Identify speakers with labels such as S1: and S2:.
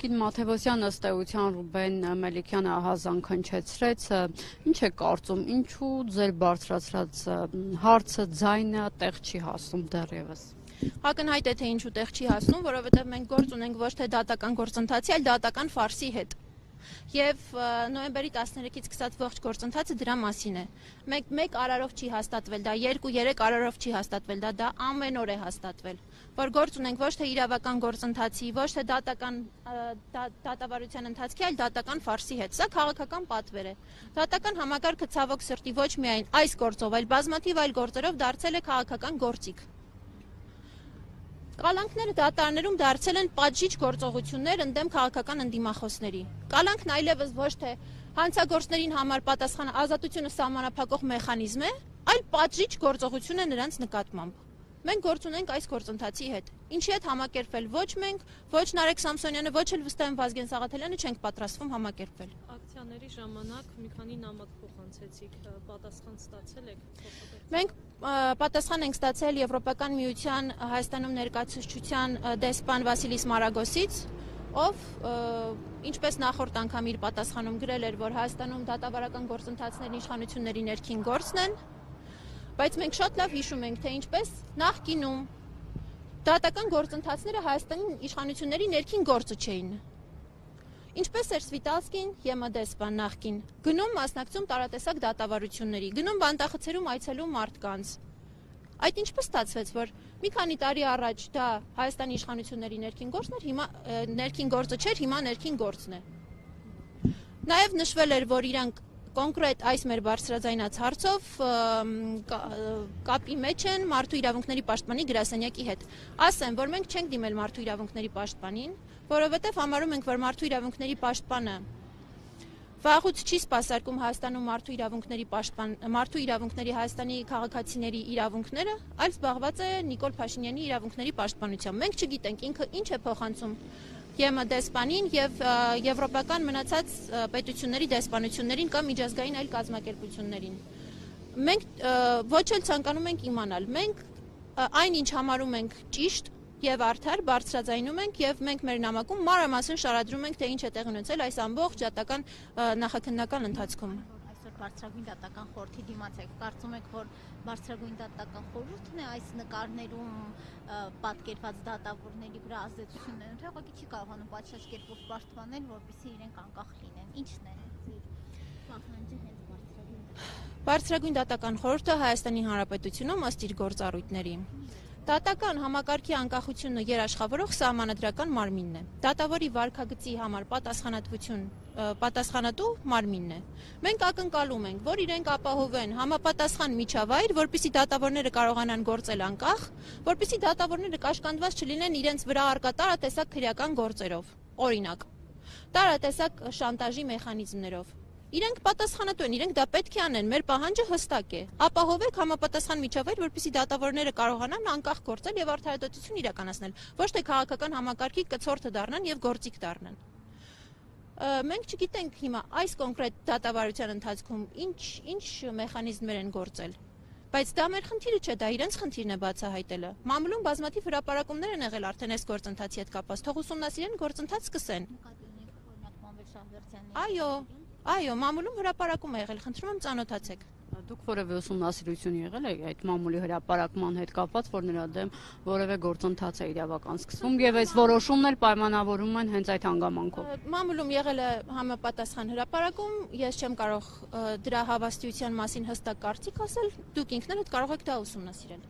S1: Տիկին Մաթևոսյան ըստ էության Ռուբեն Մելիքյանը ահազանգ հնչեցրեց, ինչ է կարծում, ինչու ձեր բարձրացրած հարցը ձայնը տեղ չի հասնում դեռևս։
S2: Ակնհայտ է թե ինչու տեղ չի հասնում, որովհետև մենք գործ ունենք ոչ թե դատական գործընթացի, այլ դատական ֆարսի հետ։ Եվ նոյեմբերի 13-ից սկսած ողջ գործընթացը դրա մասին է։ Մեկ արարով չի հաստատվել, դա 2-3 արարով չի հաստատվել, դա ամեն օր է հաստատվել։ Որ գործ ունենք ոչ թե իրավական գործընթացի, ոչ թե դատավարության ընթացքի, այլ դատական ֆարսի հետ։ Սա քաղաքական պատվեր է։ Դատական համակարգը ցավոք սրտի ոչ միայն այս գործով, այլ բազմաթիվ այլ գործերով դարձել է քաղաքական գործիք։ Կալանքները դատարաններում դարձել են պատժիչ գործողություններ ընդդեմ քաղաքական ընդդիմախոսների։ Կալանքն այլևս ոչ թե հանցագործներին համար պատասխան ազատությունը սահմանափակող մեխանիզմ է, այլ պատժիչ գործողություն է նրանց նկատմամբ։ Մենք գործ ունենք այս գործընթացի հետ, ինչի հետ համակերպվել ոչ մենք, ոչ Նարեկ Սամսոնյանը, ոչ էլ վստահ եմ Վազգեն Սաղաթելյանը չենք պատրաստվում համակերպվել։
S3: Ակցիաների ժամանակ մի քանի նամակ փոխանցեցիք, պատասխան ստացել եք։
S2: Մենք պատասխան ենք ստացել Եվրոպական միության Հայաստանում ներկայացուցչության դեսպան Վասիլիս Մարագոսից, ով ինչպես նախորդ անգամ իր պատասխանում գրել էր, որ Հայաստանում դատավարական գործընթացներն իշխանությունների ներքին գործն են, բայց մենք շատ լավ հիշում ենք, թե ինչպես նախկինում դատական գործընթացները Հայաստանի իշխանությունների ներքին գործը չէին։ Ինչպես էր Սվիտալսկին, ԵՄ դեսպան նախկին, գնում մասնակցում տարատեսակ դատավարությունների, գնում բանտախցերում այցելում մարդկանց։ Այդ ինչպես ստացվեց, որ մի քանի տարի առաջ դա Հայաստանի իշխանությունների ներքին գործն էր, հիմա ներքին գործը չէր, հիմա ներքին գործն է։ Նաև նշվել էր, որ իրանք կոնկրետ այս մեր բարձրաձայնած հարցով կապի մեջ են Մարդու իրավունքների պաշտպանի գրասենյակի հետ։ Ասեմ, որ մենք չենք դիմել Մարդու իրավունքների պաշտպանին, որովհետև համարում ենք, որ Մարդու իրավունքների պաշտպանը վաղուց չի սպասարկում Հայաստանում Մարդու իրավունքների Հայաստանի քաղաքացիների իրավունքները, այլ զբաղված է Նիկոլ Փաշինյանի իրավունքների պաշտպանությամբ։ Մենք չգիտենք ինքը ինչ է փոխանցում ԵՄ դեսպանին եւ եվրոպական մնացած պետությունների դեսպանություններին կամ միջազգային այլ կազմակերպություններին։ Մենք ոչ էլ ցանկանում ենք իմանալ։ Մենք այն ինչ համարում ենք ճիշտ եւ արդար բարձրաձայնում ենք եւ մենք մեր նամակում մանրամասն շարադրում ենք, թե ինչ է տեղի ունեցել այս ամբողջ դատական նախաքննական ընթացքում։
S4: Այսօր բարձրագույն դատական խորհրդի դիմաց եք, կարծում եք, որ բարձրագույն դատական խորհուրդն է այս նկարներում պատկերված դատավորների վրա ազդեցություն ունենալու, թե ուղղակի չի կարողանում պատշաճ կերպով պաշտպանել, որպեսզի իրենք անկախ լինեն։ Ինչն է պահանջը հենց
S2: Բարձրագույն դատական խորհուրդը Հայաստանի Հանրապետությունում ըստ իր գործառույթների Դատական համակարգի անկախությունը երաշխավորող սահմանադրական մարմինն է։ Դատավորի վարքագծի համար պատասխանատու մարմինն է։ Մենք ակնկալում ենք, որ իրենք ապահովեն համապատասխան միջավայր, որպեսզի դատավորները կարողանան գործել անկախ, որպեսզի դատավորները կաշկանդված չլինեն իրենց վրա առկա տարատեսակ քրեական գործերով, օրինակ, տարատեսակ շանտաժի մեխանիզմներով։ Իրենք պատասխանատու են, իրենք դա պետք է անեն, մեր պահանջը հստակ է։ Ապահովեք համապատասխան միջավայր, որպեսզի դատավորները կարողանան անկախ գործել եւ արդարադատություն իրականացնել, ոչ թե քաղաքական համակարգի կցորդը դառնան եւ գործիք դառնան։ Մենք չգիտենք հիմա այս կոնկրետ դատավարության ընթացքում ինչ մեխանիզմներ են գործել։ Բայց դա մեր խնդիրը չէ, դա իրենց խնդիրն է բացահայտելը։ Մամուլում բազմաթիվ հրապարակումներ են եղել արդեն այս գործընթացի հետ կապված, թող ուսումնասիրեն, գործընթաց սկսեն։ Այո, մամուլում հրապարակում է եղել, խնդրում եմ ծանոթացեք։
S1: Դուք որևէ ուսումնասիրություն եղել եք այդ մամուլի հրապարակման հետ կապված, որ նրա դեմ որևէ գործընթաց է իրավական սկսվում եւ այս որոշումն էլ պայմանավորում են հենց այդ հանգամանքով։
S2: Մամուլում եղել է համապատասխան հրապարակում, ես չեմ կարող դրա հավաստիության մասին հստակ կարծիք ասել, դուք ինքներդ կարող եք դա ուսումնասիրել։